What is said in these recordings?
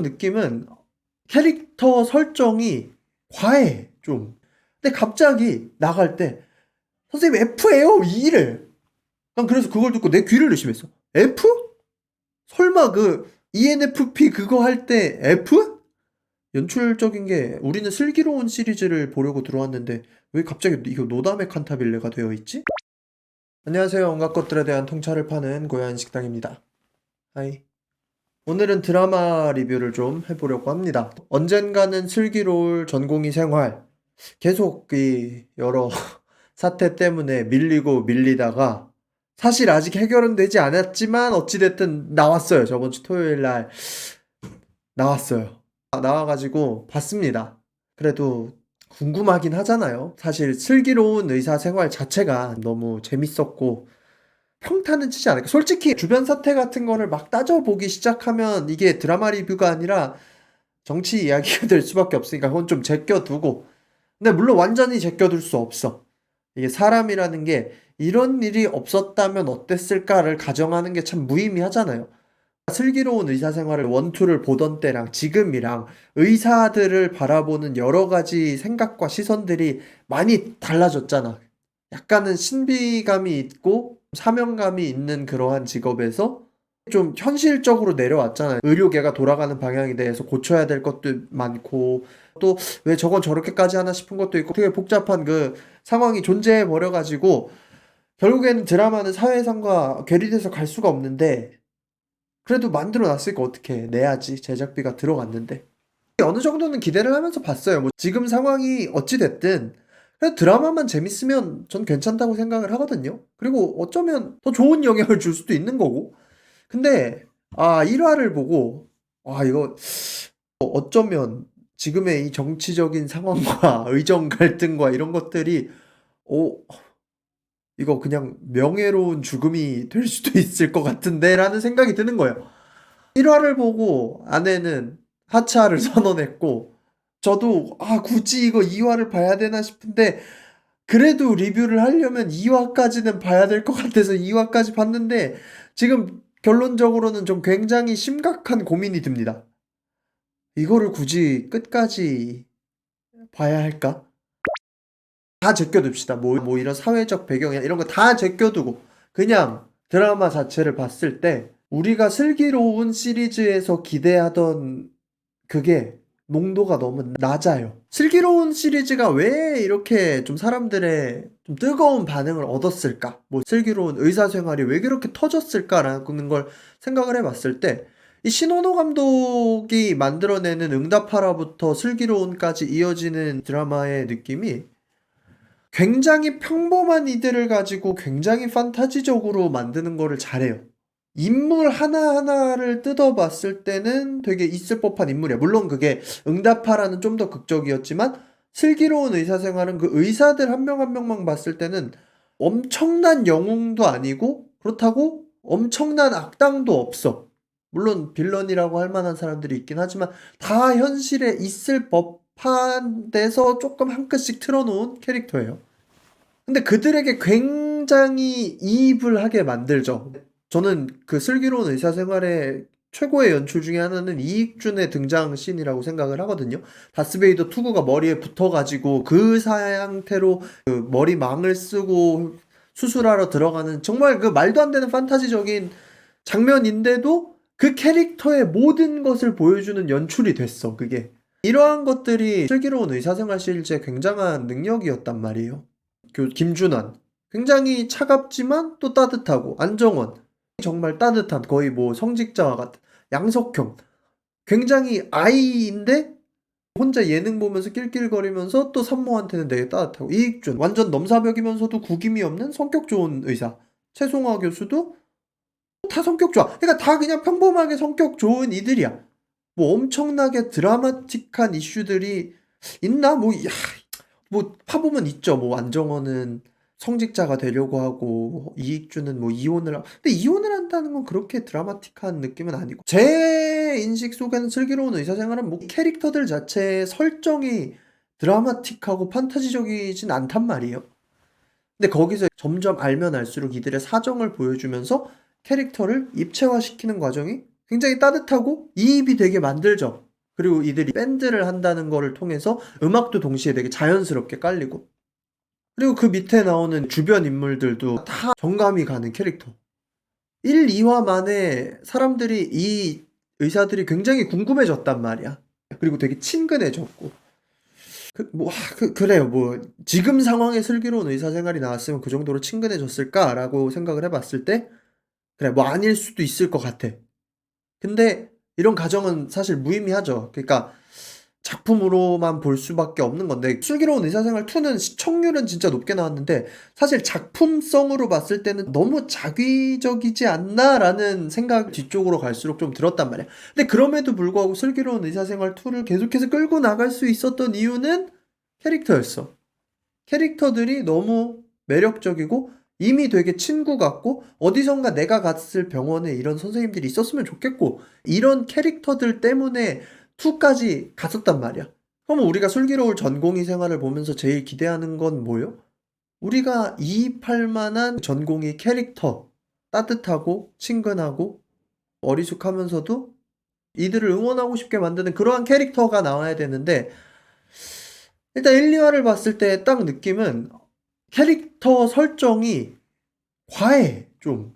느낌은 캐릭터 설정이 과해 좀. 근데 갑자기 나갈 때 선생님 F예요 이래. 난 그래서 그걸 듣고 내 귀를 의심했어. F? 설마 그 ENFP 그거 할 때 F? 연출적인 게 우리는 슬기로운 시리즈를 보려고 들어왔는데 왜 갑자기 이거 노담의 칸타빌레가 되어 있지? 안녕하세요. 온갖 것들에 대한 통찰을 파는 고야한 식당입니다. 하이. 오늘은 드라마 리뷰를 좀 해보려고 합니다. 언젠가는 슬기로울 전공의 생활. 계속 이 여러 사태 때문에 밀리고 밀리다가 사실 아직 해결은 되지 않았지만 어찌됐든 나왔어요. 저번 주 토요일 날 나왔어요. 나와가지고 봤습니다. 그래도 궁금하긴 하잖아요. 사실 슬기로운 의사 생활 자체가 너무 재밌었고 평타는 치지 않을까. 솔직히 주변 사태 같은 거를 막 따져보기 시작하면 이게 드라마 리뷰가 아니라 정치 이야기가 될 수밖에 없으니까 그건 좀 제껴두고. 근데 물론 완전히 제껴둘 수 없어. 이게 사람이라는 게 이런 일이 없었다면 어땠을까를 가정하는 게 참 무의미하잖아요. 슬기로운 의사생활을 원투를 보던 때랑 지금이랑 의사들을 바라보는 여러 가지 생각과 시선들이 많이 달라졌잖아. 약간은 신비감이 있고 사명감이 있는 그러한 직업에서 좀 현실적으로 내려왔잖아요. 의료계가 돌아가는 방향에 대해서 고쳐야 될 것도 많고 또 왜 저건 저렇게까지 하나 싶은 것도 있고 되게 복잡한 그 상황이 존재해 버려가지고 결국에는 드라마는 사회상과 괴리돼서 갈 수가 없는데 그래도 만들어 놨으니까 어떻게 내야지. 제작비가 들어갔는데. 어느 정도는 기대를 하면서 봤어요. 뭐 지금 상황이 어찌 됐든 그냥 드라마만 재밌으면 전 괜찮다고 생각을 하거든요. 그리고 어쩌면 더 좋은 영향을 줄 수도 있는 거고. 근데 1화를 보고 이거 어쩌면 지금의 이 정치적인 상황과 의정 갈등과 이런 것들이 어 이거 그냥 명예로운 죽음이 될 수도 있을 것 같은데라는 생각이 드는 거예요. 1화를 보고 아내는 하차를 선언했고 저도 굳이 이거 2화를 봐야 되나 싶은데 그래도 리뷰를 하려면 2화까지는 봐야 될 것 같아서 2화까지 봤는데 지금 결론적으로는 좀 굉장히 심각한 고민이 듭니다. 이거를 굳이 끝까지 봐야 할까? 다 제껴둡시다. 뭐 이런 사회적 배경이나 이런 거 다 제껴두고 그냥 드라마 자체를 봤을 때 우리가 슬기로운 시리즈에서 기대하던 그게 농도가 너무 낮아요. 슬기로운 시리즈가 왜 이렇게 좀 사람들의 좀 뜨거운 반응을 얻었을까? 뭐 슬기로운 의사 생활이 왜 그렇게 터졌을까라는 걸 생각을 해봤을 때 이 신원호 감독이 만들어내는 응답하라부터 슬기로운까지 이어지는 드라마의 느낌이 굉장히 평범한 이들을 가지고 굉장히 판타지적으로 만드는 거를 잘해요. 인물 하나하나를 뜯어봤을 때는 되게 있을 법한 인물이야. 물론 그게 응답하라는 좀 더 극적이었지만 슬기로운 의사생활은 그 의사들 한 명 한 명만 봤을 때는 엄청난 영웅도 아니고 그렇다고 엄청난 악당도 없어. 물론 빌런이라고 할 만한 사람들이 있긴 하지만 다 현실에 있을 법한 데서 조금 한 끗씩 틀어놓은 캐릭터예요. 근데 그들에게 굉장히 이입을 하게 만들죠. 저는 그 슬기로운 의사생활의 최고의 연출 중에 하나는 이익준의 등장 씬이라고 생각을 하거든요. 다스베이더 투구가 머리에 붙어가지고 그 상태로 그 머리망을 쓰고 수술하러 들어가는 정말 그 말도 안 되는 판타지적인 장면인데도 그 캐릭터의 모든 것을 보여주는 연출이 됐어, 그게. 이러한 것들이 슬기로운 의사생활 시리즈의 굉장한 능력이었단 말이에요. 김준환. 굉장히 차갑지만 또 따뜻하고 안정원. 정말 따뜻한 거의 뭐 성직자와 같은 양석형. 굉장히 아이인데 혼자 예능 보면서 낄낄거리면서 또 산모한테는 되게 따뜻하고 이익준 완전 넘사벽이면서도 구김이 없는 성격 좋은 의사. 최송화 교수도 다 성격 좋아. 그러니까 다 그냥 평범하게 성격 좋은 이들이야. 뭐 엄청나게 드라마틱한 이슈들이 있나? 뭐 파보면 있죠. 뭐 안정원은 성직자가 되려고 하고 이익주는 뭐 이혼을 근데 이혼을 한다는 건 그렇게 드라마틱한 느낌은 아니고 제 인식 속에는 슬기로운 의사생활은 뭐 캐릭터들 자체의 설정이 드라마틱하고 판타지적이진 않단 말이에요. 근데 거기서 점점 알면 알수록 이들의 사정을 보여주면서 캐릭터를 입체화시키는 과정이 굉장히 따뜻하고 이입이 되게 만들죠. 그리고 이들이 밴드를 한다는 거를 통해서 음악도 동시에 되게 자연스럽게 깔리고, 그리고 그 밑에 나오는 주변 인물들도 다 정감이 가는 캐릭터. 1, 2화 만에 사람들이 이 의사들이 굉장히 궁금해졌단 말이야. 그리고 되게 친근해졌고. 그래요. 뭐, 지금 상황에 슬기로운 의사 생활이 나왔으면 그 정도로 친근해졌을까라고 생각을 해봤을 때, 그래, 뭐 아닐 수도 있을 것 같아. 근데 이런 가정은 사실 무의미하죠. 그러니까 작품으로만 볼 수밖에 없는 건데, 슬기로운 의사생활 2는 시청률은 진짜 높게 나왔는데 사실 작품성으로 봤을 때는 너무 자기적이지 않나라는 생각이 뒤쪽으로 갈수록 좀 들었단 말이야. 근데 그럼에도 불구하고 슬기로운 의사생활 2를 계속해서 끌고 나갈 수 있었던 이유는 캐릭터였어. 캐릭터들이 너무 매력적이고 이미 되게 친구 같고, 어디선가 내가 갔을 병원에 이런 선생님들이 있었으면 좋겠고, 이런 캐릭터들 때문에 2까지 갔었단 말이야. 그럼 우리가 슬기로울 전공의 생활을 보면서 제일 기대하는 건 뭐요? 우리가 이입할 만한 전공의 캐릭터. 따뜻하고 친근하고 어리숙하면서도 이들을 응원하고 싶게 만드는 그러한 캐릭터가 나와야 되는데, 일단 1, 2화를 봤을 때 딱 느낌은 캐릭터 설정이 과해. 좀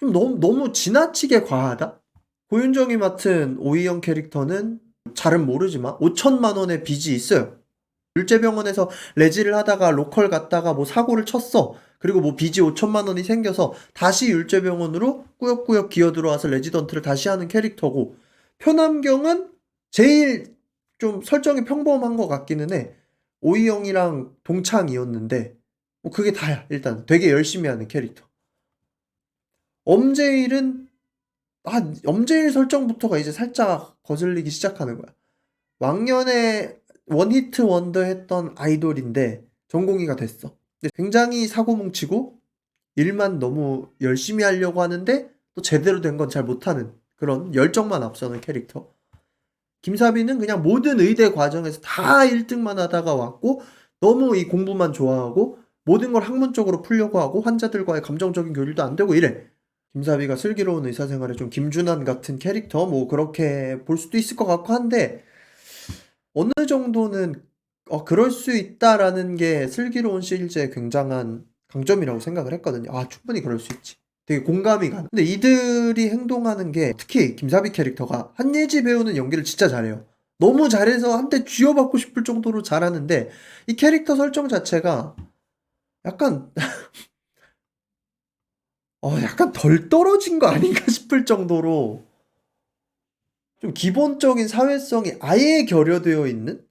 너무 지나치게 과하다? 고윤정이 맡은 오이영 캐릭터는 잘은 모르지만 5천만 원의 빚이 있어요. 율제병원에서 레지를 하다가 로컬 갔다가 뭐 사고를 쳤어. 그리고 뭐 빚이 5천만 원이 생겨서 다시 율제병원으로 꾸역꾸역 기어 들어와서 레지던트를 다시 하는 캐릭터고, 표남경은 제일 좀 설정이 평범한 것 같기는 해. 오이영이랑 동창이었는데 뭐 그게 다야. 일단 되게 열심히 하는 캐릭터. 엄제일은 엄제일 설정부터가 이제 살짝 거슬리기 시작하는 거야. 왕년에 원히트 원더 했던 아이돌인데 전공의가 됐어. 근데 굉장히 사고뭉치고 일만 너무 열심히 하려고 하는데 또 제대로 된 건 잘 못하는 그런 열정만 앞서는 캐릭터. 김사비는 그냥 모든 의대 과정에서 다 1등만 하다가 왔고, 너무 이 공부만 좋아하고 모든 걸 학문적으로 풀려고 하고 환자들과의 감정적인 교류도 안 되고 이래. 김사비가 슬기로운 의사생활에 좀 김준환 같은 캐릭터, 뭐 그렇게 볼 수도 있을 것 같고 한데, 어느 정도는 그럴 수 있다라는 게 슬기로운 시리즈의 굉장한 강점이라고 생각을 했거든요. 충분히 그럴 수 있지. 되게 공감이 가는. 근데 이들이 행동하는 게, 특히 김사비 캐릭터가 한예지 배우는 연기를 진짜 잘해요. 너무 잘해서 한테 쥐어받고 싶을 정도로 잘하는데, 이 캐릭터 설정 자체가 약간 약간 덜 떨어진 거 아닌가 싶을 정도로 좀 기본적인 사회성이 아예 결여되어 있는?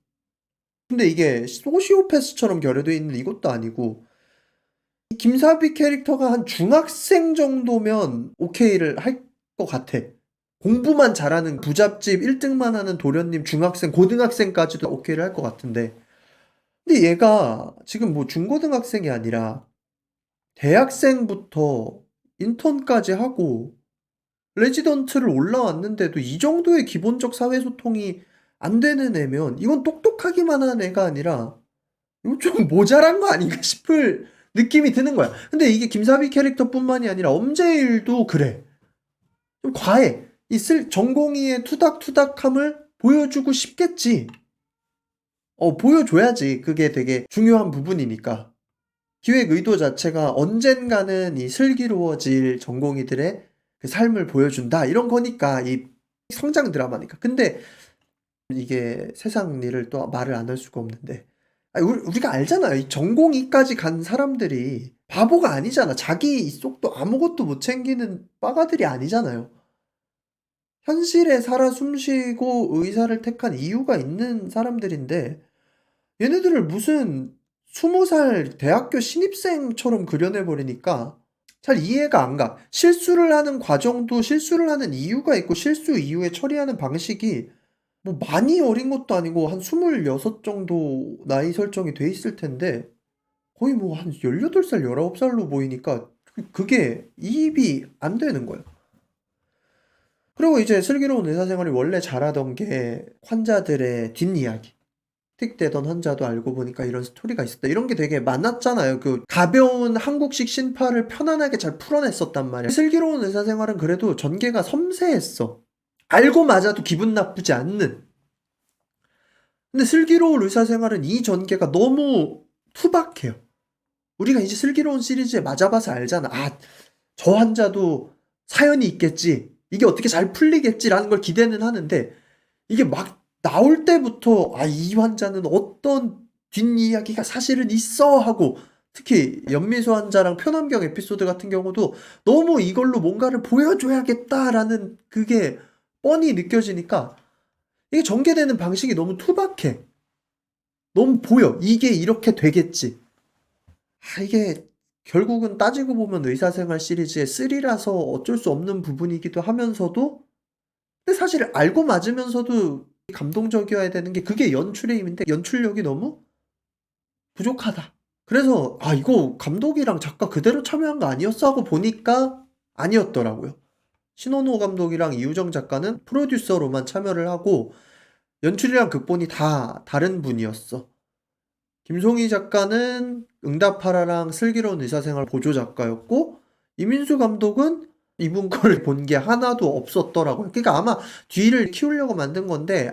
근데 이게 소시오패스처럼 결여되어 있는 이것도 아니고, 이 김사비 캐릭터가 한 중학생 정도면 오케이를 할 것 같아. 공부만 잘하는 부잣집 1등만 하는 도련님 중학생, 고등학생까지도 오케이를 할 것 같은데, 근데 얘가 지금 뭐 중고등학생이 아니라 대학생부터 인턴까지 하고 레지던트를 올라왔는데도 이 정도의 기본적 사회소통이 안 되는 애면 이건 똑똑하기만 한 애가 아니라 이거 좀 모자란 거 아닌가 싶을 느낌이 드는 거야. 근데 이게 김사비 캐릭터뿐만이 아니라 엄제일도 그래. 좀 과해. 전공의의 투닥투닥함을 보여주고 싶겠지. 보여줘야지. 그게 되게 중요한 부분이니까. 기획 의도 자체가 언젠가는 이 슬기로워질 전공의들의 그 삶을 보여준다, 이런 거니까. 이 성장 드라마니까. 근데 이게 세상 일을 또 말을 안 할 수가 없는데, 우리가 알잖아요. 이 전공의까지 간 사람들이 바보가 아니잖아. 자기 속도 아무것도 못 챙기는 빠가들이 아니잖아요. 현실에 살아 숨쉬고 의사를 택한 이유가 있는 사람들인데, 얘네들을 무슨 20살 대학교 신입생처럼 그려내버리니까 잘 이해가 안 가. 실수를 하는 과정도 실수를 하는 이유가 있고, 실수 이후에 처리하는 방식이 뭐 많이 어린 것도 아니고 한 26 정도 나이 설정이 돼 있을 텐데, 거의 뭐 한 18살, 19살로 보이니까 그게 이입이 안 되는 거예요. 그리고 이제 슬기로운 의사생활이 원래 잘하던 게 환자들의 뒷이야기. 픽되던 환자도 알고 보니까 이런 스토리가 있었다. 이런 게 되게 많았잖아요. 그 가벼운 한국식 신파를 편안하게 잘 풀어냈었단 말이야. 슬기로운 의사생활은 그래도 전개가 섬세했어. 알고 맞아도 기분 나쁘지 않는. 근데 슬기로운 의사생활은 이 전개가 너무 투박해요. 우리가 이제 슬기로운 시리즈에 맞아봐서 알잖아. 아, 저 환자도 사연이 있겠지. 이게 어떻게 잘 풀리겠지라는 걸 기대는 하는데 이게 막 나올 때부터 아, 이 환자는 어떤 뒷이야기가 사실은 있어 하고 특히 연미소 환자랑 표남경 에피소드 같은 경우도 너무 이걸로 뭔가를 보여줘야겠다라는 그게 뻔히 느껴지니까 이게 전개되는 방식이 너무 투박해. 너무 보여. 이게 이렇게 되겠지. 아, 이게 결국은 따지고 보면 의사생활 시리즈의 3라서 어쩔 수 없는 부분이기도 하면서도 근데 사실 알고 맞으면서도 감동적이어야 되는 게 그게 연출의 힘인데 연출력이 너무 부족하다. 그래서 '아 이거 감독이랑 작가 그대로 참여한 거 아니었어?' 하고 보니까 아니었더라고요. 신원호 감독이랑 이유정 작가는 프로듀서로만 참여를 하고 연출이랑 극본이 다 다른 분이었어. 김송희 작가는 응답하라랑 슬기로운 의사생활 보조 작가였고 이민수 감독은 이분 거를 본 게 하나도 없었더라고요. 그러니까 아마 뒤를 키우려고 만든 건데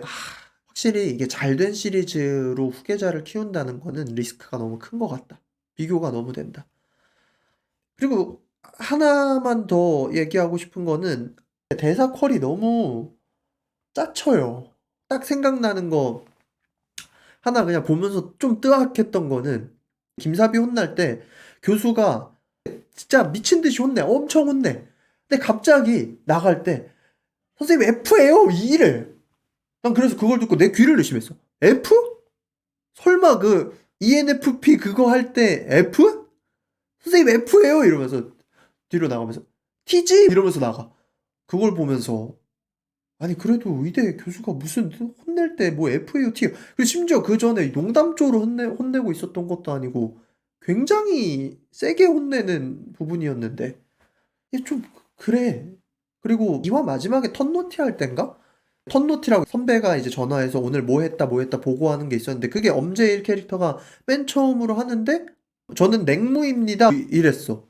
확실히 이게 잘된 시리즈로 후계자를 키운다는 거는 리스크가 너무 큰 것 같다. 비교가 너무 된다. 그리고 하나만 더 얘기하고 싶은 거는 대사 퀄이 너무 짜쳐요. 딱 생각나는 거 하나 그냥 보면서 좀 뜨악했던 거는 김사비 혼날 때 교수가 진짜 미친 듯이 혼내. 엄청 혼내. 근데 갑자기 나갈 때 선생님 F예요. 이를. 난 그래서 그걸 듣고 내 귀를 의심했어. F? 설마 그 ENFP 그거 할 때 F? 선생님 F예요. 이러면서 뒤로 나가면서 T지? 이러면서 나가. 그걸 보면서 아니 그래도 의대 교수가 무슨 혼낼 때 뭐 F예요, T예요. 그리고 심지어 그 전에 농담조로 혼내고 있었던 것도 아니고 굉장히 세게 혼내는 부분이었는데 이게 좀 그래. 그리고 이화 마지막에 턴노티 할 땐가? 턴노티라고 선배가 이제 전화해서 오늘 뭐 했다 뭐 했다 보고하는 게 있었는데 그게 엄제일 캐릭터가 맨 처음으로 하는데 저는 냉무입니다 이랬어.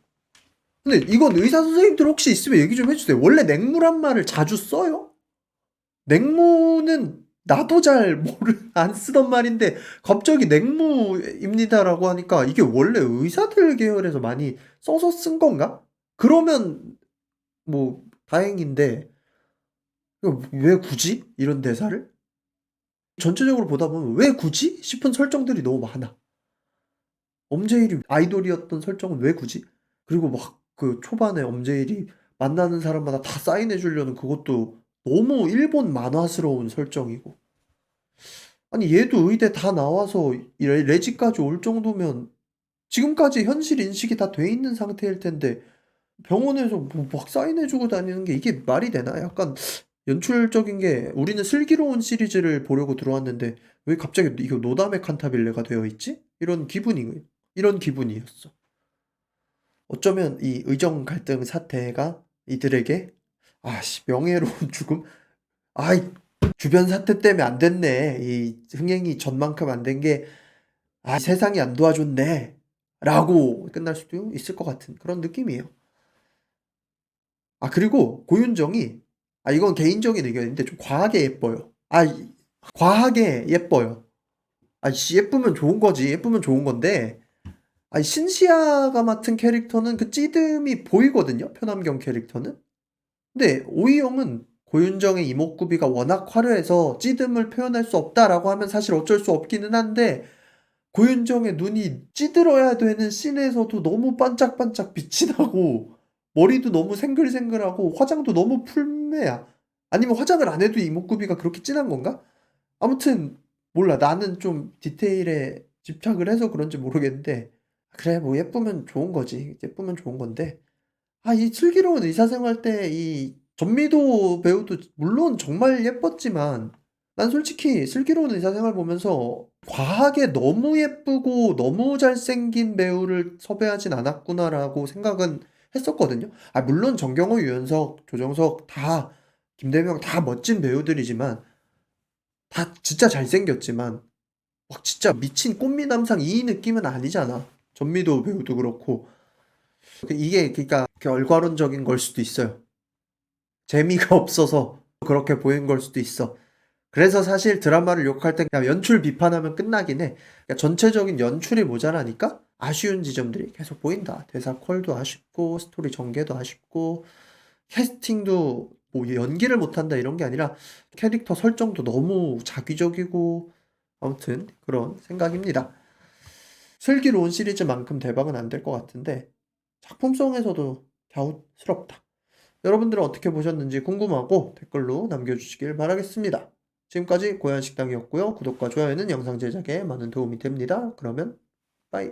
근데 이건 의사 선생님들 혹시 있으면 얘기 좀 해주세요. 원래 냉무란 말을 자주 써요? 냉무는 나도 잘 안 쓰던 말인데 갑자기 냉무입니다라고 하니까 이게 원래 의사들 계열에서 많이 써서 쓴 건가? 그러면 뭐 다행인데 이거 왜 굳이 이런 대사를? 전체적으로 보다 보면 '왜 굳이?' 싶은 설정들이 너무 많아. 엄제일이 아이돌이었던 설정은 왜 굳이? 그리고 막 그 초반에 엄제일이 만나는 사람마다 다 사인해 주려는 그것도 너무 일본 만화스러운 설정이고. 아니 얘도 의대 다 나와서 이 레지까지 올 정도면 지금까지 현실 인식이 다 돼 있는 상태일 텐데 병원에서 뭐 막 사인해 주고 다니는 게 이게 말이 되나? 약간 연출적인 게 우리는 슬기로운 시리즈를 보려고 들어왔는데 왜 갑자기 이거 노다메 칸타빌레가 되어 있지? 이런 기분이었어. 어쩌면 이 의정 갈등 사태가 이들에게 명예로운 죽음? 아이 주변 사태 때문에 안 됐네. 이 흥행이 전만큼 안 된 게 세상이 안 도와줬네. 라고 끝날 수도 있을 것 같은 그런 느낌이에요. 그리고 고윤정이 이건 개인적인 의견인데 좀 과하게 예뻐요. 과하게 예뻐요. 예쁘면 좋은 거지. 예쁘면 좋은 건데 신시아가 맡은 캐릭터는 그 찌듦이 보이거든요. 표남경 캐릭터는. 근데 오이영은 고윤정의 이목구비가 워낙 화려해서 찌듦을 표현할 수 없다라고 하면 사실 어쩔 수 없기는 한데 고윤정의 눈이 찌들어야 되는 씬에서도 너무 반짝반짝 빛이 나고 머리도 너무 생글생글하고 화장도 너무 풀매야. 아니면 화장을 안 해도 이목구비가 그렇게 진한 건가? 아무튼 몰라. 나는 좀 디테일에 집착을 해서 그런지 모르겠는데 그래 뭐 예쁘면 좋은 거지. 예쁘면 좋은 건데 이 슬기로운 의사생활 때 이 전미도 배우도 물론 정말 예뻤지만 난 솔직히 슬기로운 의사생활 보면서 '과하게 너무 예쁘고 너무 잘생긴 배우를 섭외하진 않았구나.'라고 생각은 했었거든요. 물론 정경호, 유연석, 조정석 다 김대명 다 멋진 배우들이지만 다 진짜 잘생겼지만 막 진짜 미친 꽃미남상 이 느낌은 아니잖아. 전미도 배우도 그렇고. 이게 그러니까 결과론적인 걸 수도 있어요. 재미가 없어서 그렇게 보인 걸 수도 있어. 그래서 사실 드라마를 욕할 때 그냥 연출 비판하면 끝나긴 해. 그러니까 전체적인 연출이 모자라니까 아쉬운 지점들이 계속 보인다. 대사 컬도 아쉽고 스토리 전개도 아쉽고 캐스팅도 뭐 연기를 못한다 이런 게 아니라 캐릭터 설정도 너무 자기적이고 아무튼 그런 생각입니다. 슬기로운 시리즈만큼 대박은 안 될 것 같은데 작품성에서도 갸웃스럽다. 여러분들은 어떻게 보셨는지 궁금하고 댓글로 남겨주시길 바라겠습니다. 지금까지 고양식당이었고요. 구독과 좋아요는 영상 제작에 많은 도움이 됩니다. 그러면 빠이.